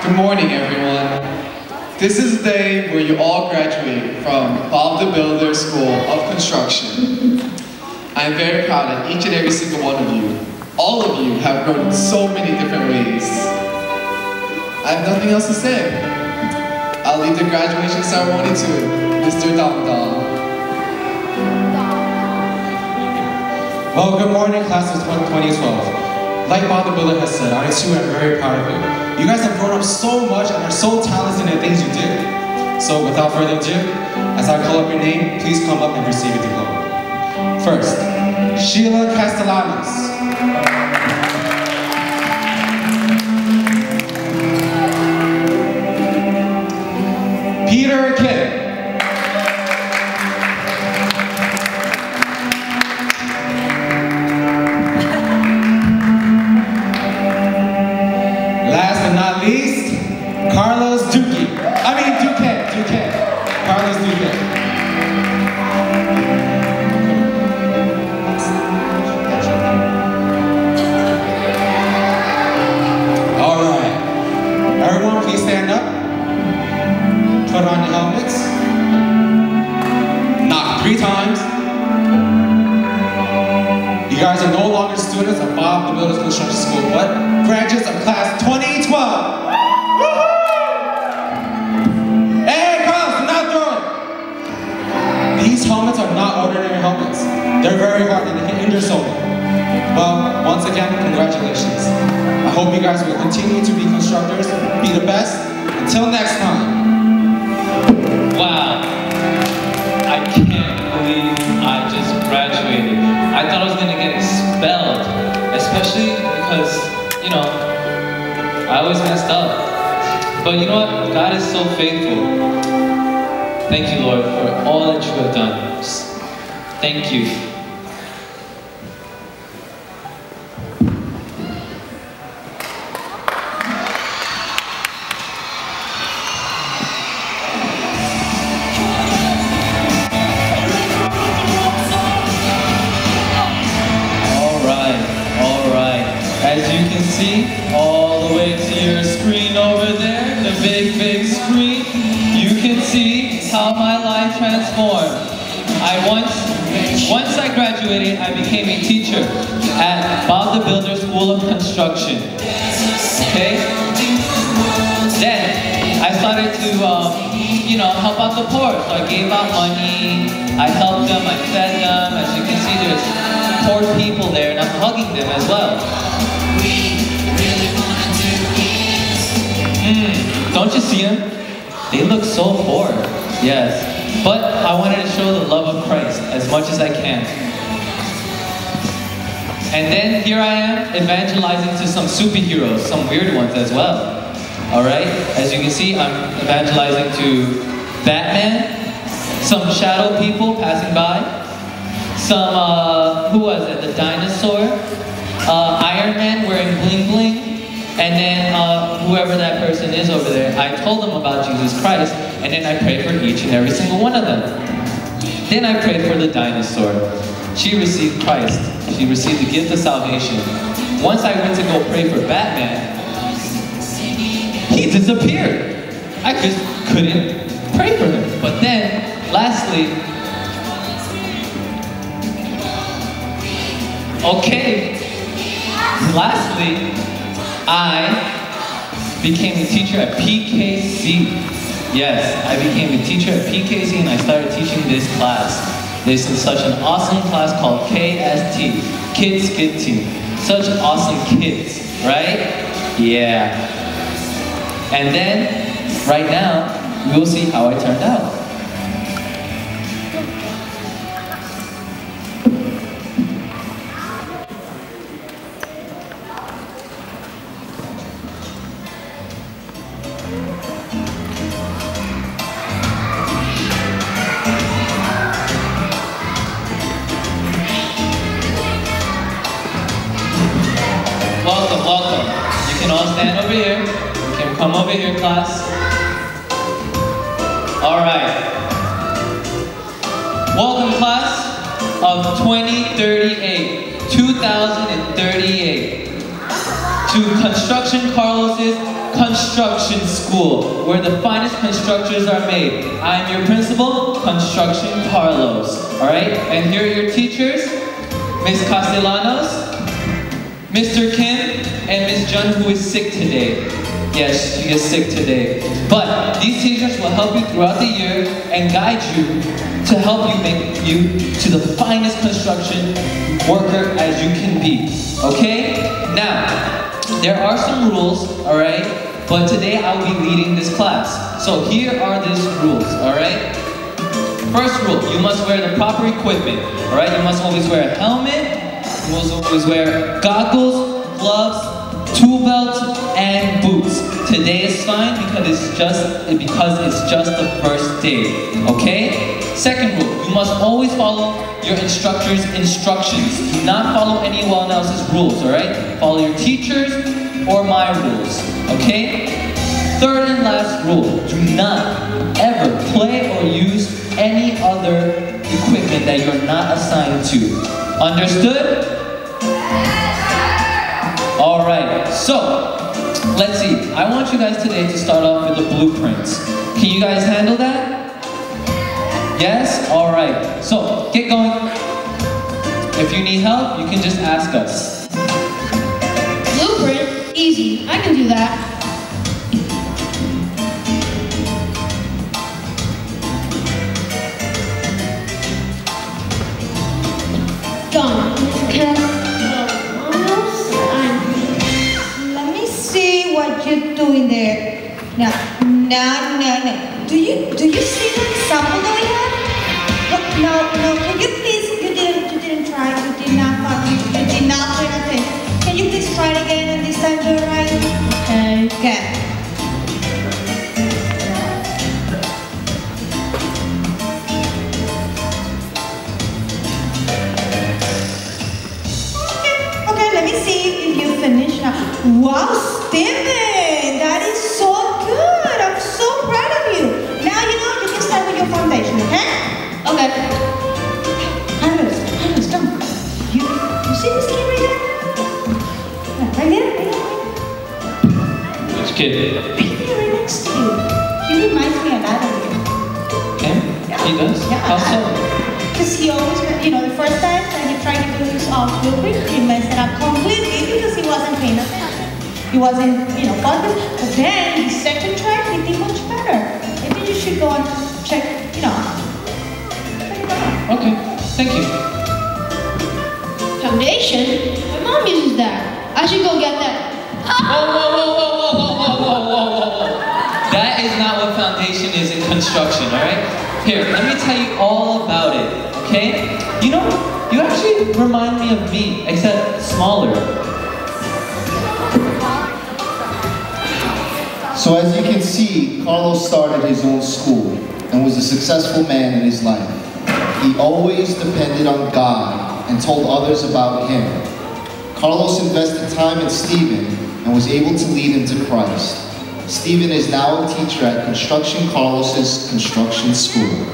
Good morning, everyone. This is the day where you all graduate from Bob the Builder School of Construction. I am very proud of each and every single one of you. All of you have grown in so many different ways. I have nothing else to say. I'll leave the graduation ceremony to Mr. Damadal. Well, good morning, class of 2012. Like Bob the Builder has said, I too am very proud of you. You guys have grown up so much and are so talented in the things you do. So without further ado, as I call up your name, please come up and receive a diploma. First, Sheila Castellanos. Peter Kim. Last but not least, Carlos Duque. Carlos Duque. All right. Everyone, please stand up. Put on your helmets. Knock 3 times. You guys are no longer students of Bob the Builder Construction School, but graduates of class 2012. Hey, Carlos, do not throw it. These helmets are not ordinary helmets. They're very hard and they can injure someone. Well, once again, congratulations. I hope you guys will continue to be constructors, be the best. Until next time. Wow, I can't believe I just graduated. I thought I was going to get expelled, especially because, you know, I always messed up. But you know what? God is so faithful. Thank you, Lord, for all that you have done. Thank you. See, all the way to your screen over there, the big screen, you can see how my life transformed. Once I graduated, I became a teacher at Bob the Builder School of Construction. Okay? Then, I started to, help out the poor. So I gave out money, I helped them, I fed them. As you can see, there's poor people there, and I'm hugging them as well. Don't you see them? They look so poor. Yes. But I wanted to show the love of Christ as much as I can. And then here I am evangelizing to some superheroes, some weird ones as well. Alright? As you can see, I'm evangelizing to Batman, some shadow people passing by, some, who was it? The dinosaur, Iron Man wearing bling bling. And then whoever that person is over there, I told them about Jesus Christ, and then I prayed for each and every single one of them. Then I prayed for the dinosaur. She received Christ. She received the gift of salvation. Once I went to go pray for Batman, he disappeared. I just couldn't pray for him. But then, lastly, I became a teacher at PKC. Yes, I became a teacher at PKC and I started teaching this class. This is such an awesome class called KST, Kids Skit Team. Such awesome kids, right? Yeah. And then, right now, we'll see how I turned out. Welcome. You can all stand over here. You can come over here, class. All right. Welcome, class of 2038, 2038, to Construction Carlos's Construction School, where the finest constructors are made. I am your principal, Construction Carlos. Alright? And here are your teachers, Ms. Castellanos, Mr. Kim, and Ms. Jun, who is sick today. Yes, she is sick today. But these teachers will help you throughout the year and guide you to help you make you to the finest construction worker as you can be. Okay? Now, there are some rules, alright? But today I will be leading this class. So here are these rules, alright? First rule, you must wear the proper equipment, alright? You must always wear a helmet, you must always wear goggles, gloves, tool belt, and boots. Today is fine because it's just the first day, okay? Second rule, you must always follow your instructor's instructions. Do not follow anyone else's rules, alright? Follow your teachers or my rules, okay? Third and last rule, do not ever play or use any other equipment that you're not assigned to. Understood? Alright, so let's see. I want you guys today to start off with the blueprints. Can you guys handle that? Yes? Alright, so get going. If you need help, you can just ask us. Blueprint? Easy. I can do that. Done. Let me see what you're doing there. No. Do you see the example that we have? No. Can you please? You didn't try. You did not pay attention. Can you please try it again and this time do it right? Okay. Okay, let me see if you finish now. Wow, Steven! That is so good! I'm so proud of you! Now you know you can start with your foundation, okay? Okay. Carlos, come. You see this kid right there? Yeah, right there? Which kid? Right there, right next to you. He reminds me a lot of you. Him? He does? Yeah. How so? Because he always, the first time that he tried to do his blueprint, he messed it up completely because he wasn't paying attention. He wasn't, focused. But then, the second try, he did much better. Maybe you should go and check, check it out. Okay, thank you. Foundation? My mom uses that. I should go get that. Whoa. That is not what foundation is in construction, alright? Here, let me tell you all about it, okay? You actually remind me of me, except smaller. So as you can see, Carlos started his own school and was a successful man in his life. He always depended on God and told others about Him. Carlos invested time in Steven and was able to lead him to Christ. Steven is now a teacher at Construction Carlos's construction school.